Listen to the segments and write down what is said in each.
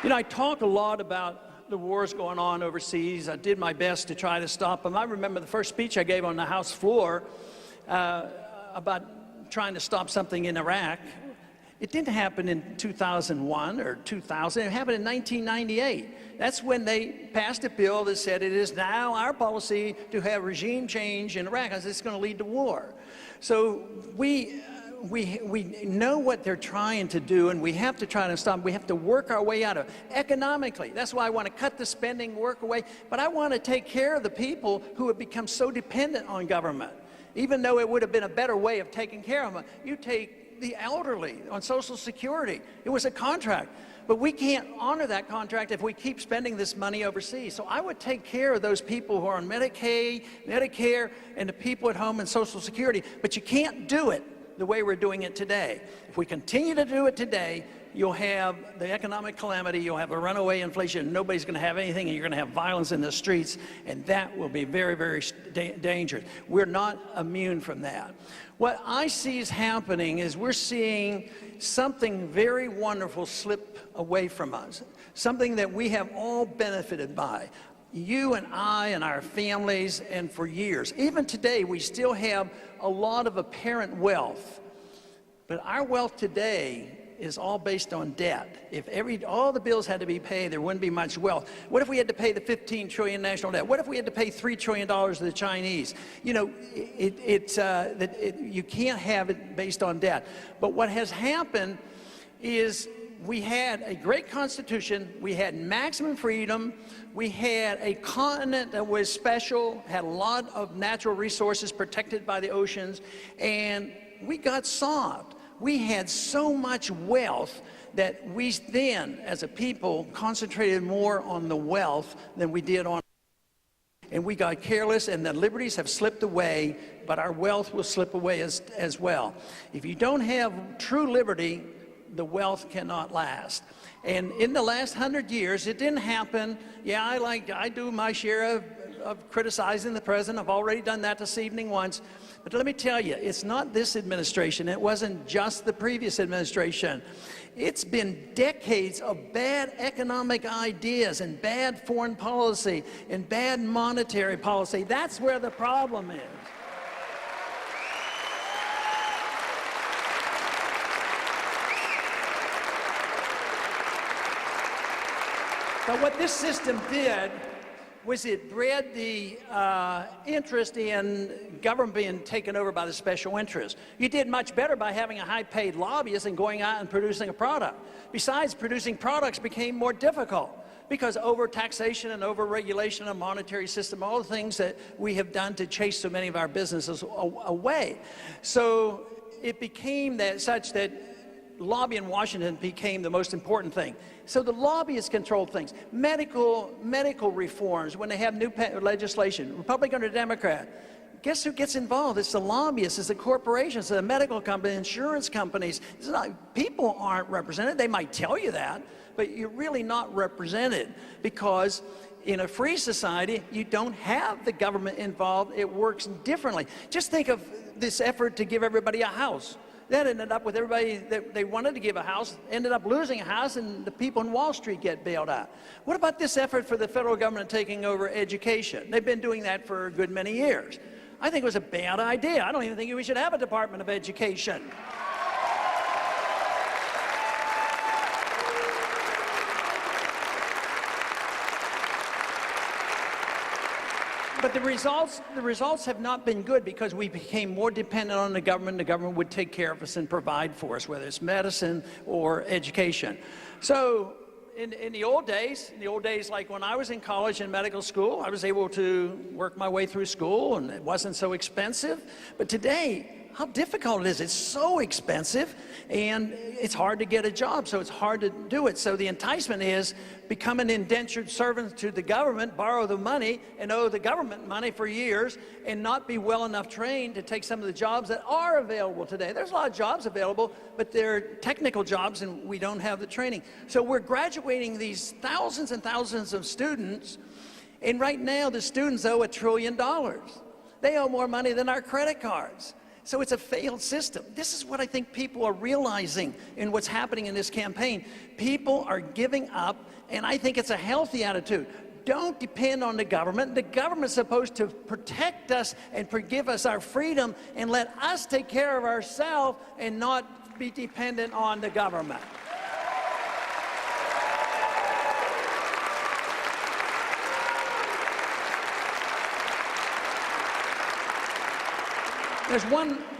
You know, I talk a lot about the wars going on overseas. I did my best to try to stop them. I remember the first speech I gave on the House floor about trying to stop something in Iraq. It didn't happen in 2001 or 2000. It happened in 1998. That's when they passed a bill that said it is now our policy to have regime change in Iraq, because it's going to lead to war. So we know what they're trying to do, and we have to try to stop them. We have to work our way out of it. Economically, that's why I want to cut the spending, work away, but I want to take care of the people who have become so dependent on government. Even though it would have been a better way of taking care of them. You take the elderly on Social Security. It was a contract, but we can't honor that contract if we keep spending this money overseas. So I would take care of those people who are on Medicaid, Medicare, and the people at home in Social Security, but you can't do it the way we're doing it today. If we continue to do it today, you'll have the economic calamity, you'll have a runaway inflation, nobody's going to have anything, and you're going to have violence in the streets, and that will be very, very dangerous. We're not immune from that. What I see is happening is we're seeing something very wonderful slip away from us, something that we have all benefited by. You and I and our families, and for years. Even today, we still have a lot of apparent wealth, but our wealth today is all based on debt. If all the bills had to be paid, there wouldn't be much wealth. What if we had to pay the $15 trillion national debt? What if we had to pay $3 trillion to the Chinese? You know, you can't have it based on debt. But what has happened is we had a great constitution, we had maximum freedom, we had a continent that was special, had a lot of natural resources protected by the oceans, and we got soft. We had so much wealth that we then, as a people, concentrated more on the wealth than we did on, and we got careless, and the liberties have slipped away, but our wealth will slip away as well. If you don't have true liberty, the wealth cannot last. And in the last 100 years, it didn't happen. Yeah, I do my share of criticizing the president. I've already done that this evening once. But let me tell you, it's not this administration. It wasn't just the previous administration. It's been decades of bad economic ideas and bad foreign policy and bad monetary policy. That's where the problem is. But what this system did was it bred the interest in government being taken over by the special interest. You did much better by having a high-paid lobbyist and going out and producing a product. Besides, producing products became more difficult because over-taxation and over-regulation of monetary system, all the things that we have done to chase so many of our businesses away. So it became such that lobby in Washington became the most important thing. So the lobbyists controlled things. Medical reforms, when they have new legislation, Republican or Democrat, guess who gets involved? It's the lobbyists, it's the corporations, the medical companies, insurance companies. It's not, people aren't represented. They might tell you that, but you're really not represented, because in a free society, you don't have the government involved. It works differently. Just think of this effort to give everybody a house. That ended up with everybody that they wanted to give a house, ended up losing a house, and the people in Wall Street get bailed out. What about this effort for the federal government taking over education? They've been doing that for a good many years. I think it was a bad idea. I don't even think we should have a Department of Education. But the results have not been good, because we became more dependent on the government. The government would take care of us and provide for us, whether it's medicine or education. So in the old days, like when I was in college and medical school, I was able to work my way through school, and it wasn't so expensive. But today, how difficult it is. It's so expensive, and it's hard to get a job, so it's hard to do it. So the enticement is become an indentured servant to the government, borrow the money, and owe the government money for years, and not be well enough trained to take some of the jobs that are available today. There's a lot of jobs available, but they're technical jobs, and we don't have the training. So we're graduating these thousands and thousands of students, and right now the students owe $1 trillion. They owe more money than our credit cards. So it's a failed system. This is what I think people are realizing in what's happening in this campaign. People are giving up, and I think it's a healthy attitude. Don't depend on the government. The government's supposed to protect us and give us our freedom and let us take care of ourselves and not be dependent on the government.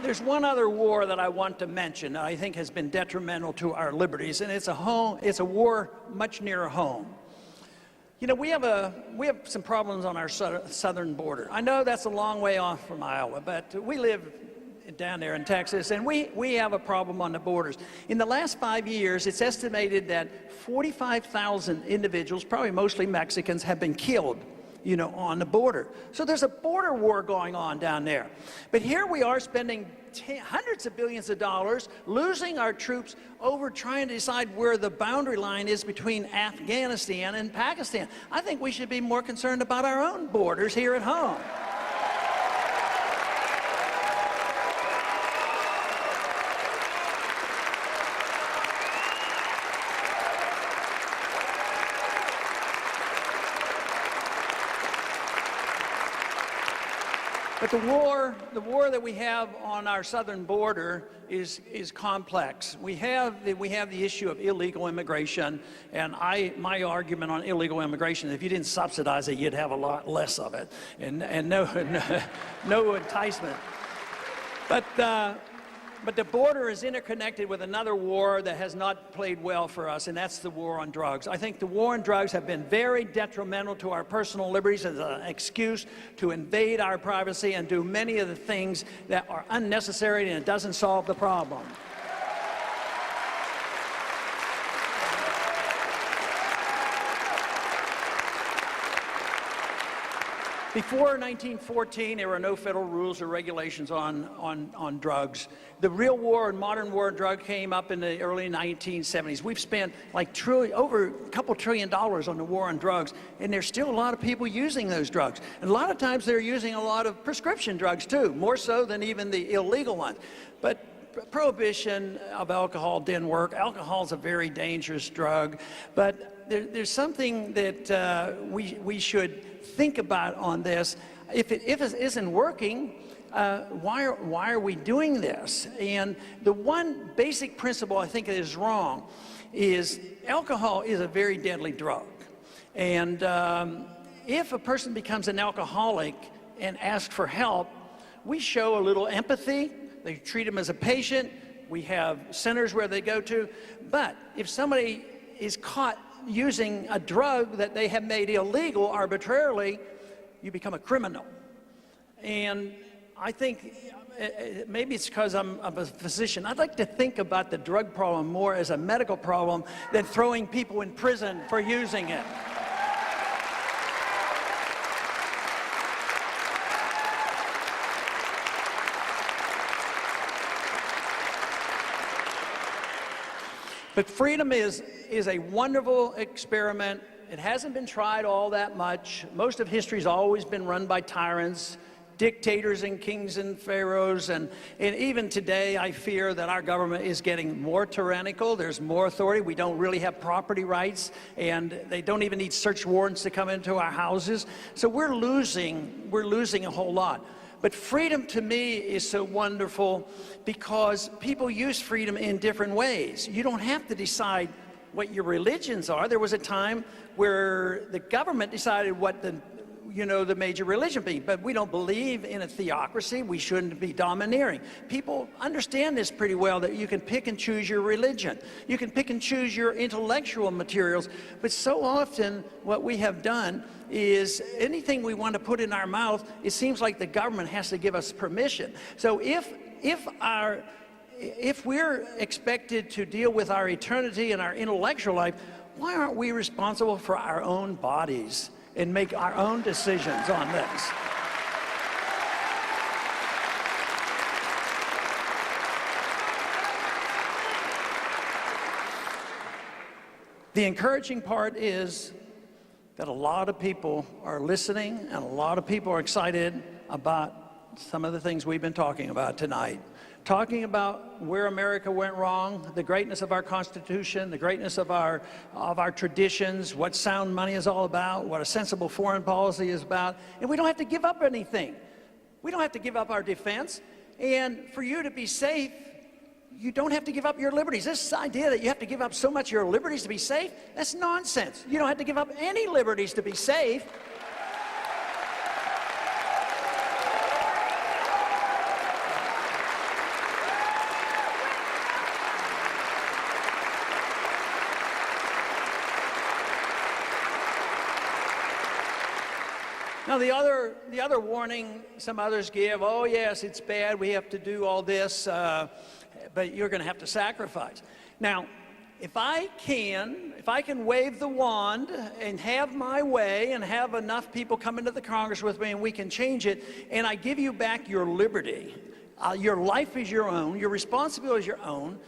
There's one other war that I want to mention that I think has been detrimental to our liberties, and it's a war much nearer home. You know, we have some problems on our southern border. I know that's a long way off from Iowa, but we live down there in Texas, and we have a problem on the borders. In the last 5 years, it's estimated that 45,000 individuals, probably mostly Mexicans, have been killed, you know, on the border. So there's a border war going on down there. But here we are spending hundreds of billions of dollars, losing our troops over trying to decide where the boundary line is between Afghanistan and Pakistan. I think we should be more concerned about our own borders here at home. But the war that we have on our southern border is complex. We have the issue of illegal immigration, and my argument on illegal immigration, if you didn't subsidize it, you'd have a lot less of it, and no enticement. But the border is interconnected with another war that has not played well for us, and that's the war on drugs. I think the war on drugs have been very detrimental to our personal liberties as an excuse to invade our privacy and do many of the things that are unnecessary, and it doesn't solve the problem. Before 1914, there were no federal rules or regulations on drugs. The real war and modern war on drugs came up in the early 1970s. We've spent like over a couple $1 trillion on the war on drugs, and there's still a lot of people using those drugs. And a lot of times they're using a lot of prescription drugs too, more so than even the illegal ones. But prohibition of alcohol didn't work. Alcohol is a very dangerous drug, but there's something that we should think about on this. If it isn't working, why are we doing this? And the one basic principle I think that is wrong is alcohol is a very deadly drug. And if a person becomes an alcoholic and asks for help, we show a little empathy. They treat them as a patient. We have centers where they go to. But if somebody is caught using a drug that they have made illegal arbitrarily, you become a criminal. And I think maybe it's because I'm a physician. I'd like to think about the drug problem more as a medical problem than throwing people in prison for using it. But freedom is a wonderful experiment. It hasn't been tried all that much. Most of history's always been run by tyrants, dictators and kings and pharaohs, and even today I fear that our government is getting more tyrannical. There's more authority. We don't really have property rights, and they don't even need search warrants to come into our houses. So we're losing a whole lot. But freedom to me is so wonderful because people use freedom in different ways. You don't have to decide what your religions are. There was a time where the government decided what the major religion be, but we don't believe in a theocracy. We shouldn't be domineering. People understand this pretty well, that you can pick and choose your religion. You can pick and choose your intellectual materials, but so often what we have done is anything we want to put in our mouth, it seems like the government has to give us permission. So if we're expected to deal with our eternity and our intellectual life, why aren't we responsible for our own bodies and make our own decisions on this? The encouraging part is that a lot of people are listening and a lot of people are excited about some of the things we've been talking about tonight. Talking about where America went wrong, the greatness of our Constitution, the greatness of our traditions, what sound money is all about, what a sensible foreign policy is about. And we don't have to give up anything. We don't have to give up our defense. And for you to be safe, you don't have to give up your liberties. This idea that you have to give up so much of your liberties to be safe, that's nonsense. You don't have to give up any liberties to be safe. Now, the other warning some others give, oh yes, it's bad, we have to do all this, but you're going to have to sacrifice. Now, if I can wave the wand and have my way and have enough people come into the Congress with me and we can change it, and I give you back your liberty, your life is your own, your responsibility is your own,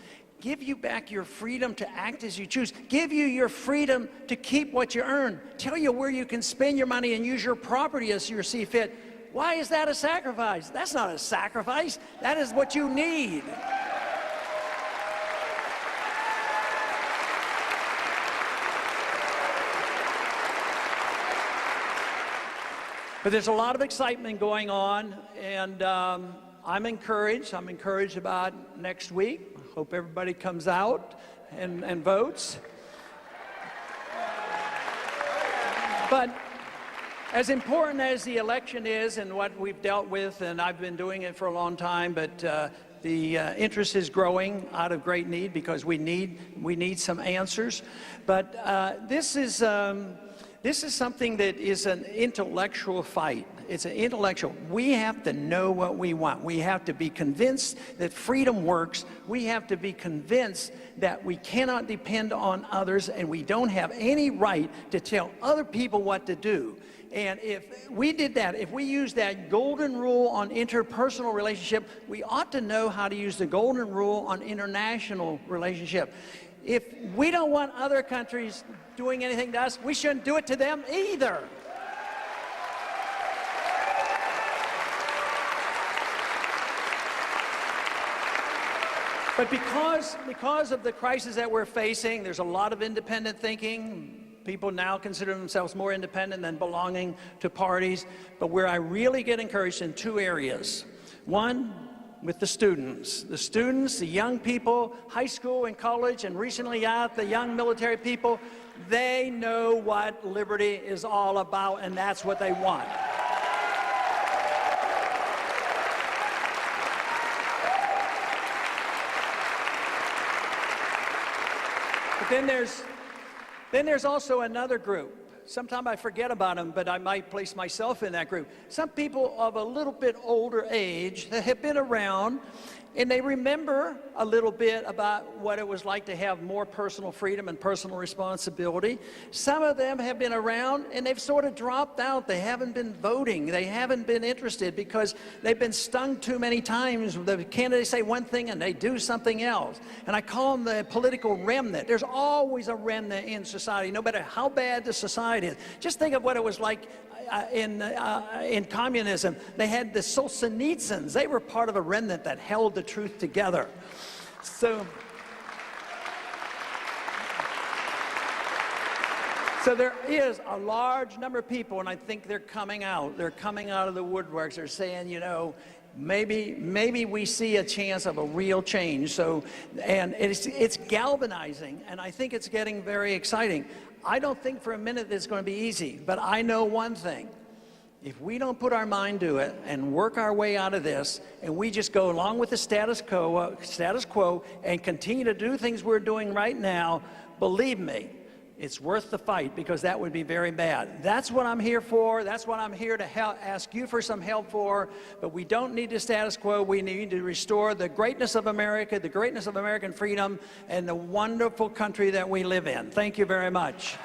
give you back your freedom to act as you choose, give you your freedom to keep what you earn, tell you where you can spend your money and use your property as you see fit. Why is that a sacrifice? That's not a sacrifice. That is what you need. But there's a lot of excitement going on, and I'm encouraged. I'm encouraged about next week. Hope everybody comes out and votes. But as important as the election is and what we've dealt with, and I've been doing it for a long time, but the interest is growing out of great need because we need some answers. But this is something that is an intellectual fight. It's an intellectual. We have to know what we want. We have to be convinced that freedom works. We have to be convinced that we cannot depend on others and we don't have any right to tell other people what to do. And if we did that, if we used that golden rule on interpersonal relationship, we ought to know how to use the golden rule on international relationship. If we don't want other countries doing anything to us, we shouldn't do it to them either. But because of the crisis that we're facing, there's a lot of independent thinking. People now consider themselves more independent than belonging to parties. But where I really get encouraged in two areas. One, with the students, the young people, high school and college, and recently out, the young military people, they know what liberty is all about, and that's what they want. But then there's also another group. Sometimes I forget about them, but I might place myself in that group. Some people of a little bit older age that have been around, and they remember a little bit about what it was like to have more personal freedom and personal responsibility. Some of them have been around, and they've sort of dropped out. They haven't been voting. They haven't been interested because they've been stung too many times. The candidates say one thing, and they do something else. And I call them the political remnant. There's always a remnant in society, no matter how bad the society is. Just think of what it was like in communism. They had the Solzhenitsyns. They were part of a remnant that held the truth together. So there is a large number of people, and I think they're coming out. They're coming out of the woodworks. They're saying, you know, maybe we see a chance of a real change. So, and it's galvanizing, and I think it's getting very exciting. I don't think for a minute that it's going to be easy, but I know one thing. If we don't put our mind to it and work our way out of this, and we just go along with the status quo and continue to do things we're doing right now, believe me, it's worth the fight, because that would be very bad. That's what I'm here for. That's what I'm here to ask you for some help for. But we don't need the status quo. We need to restore the greatness of America, the greatness of American freedom, and the wonderful country that we live in. Thank you very much.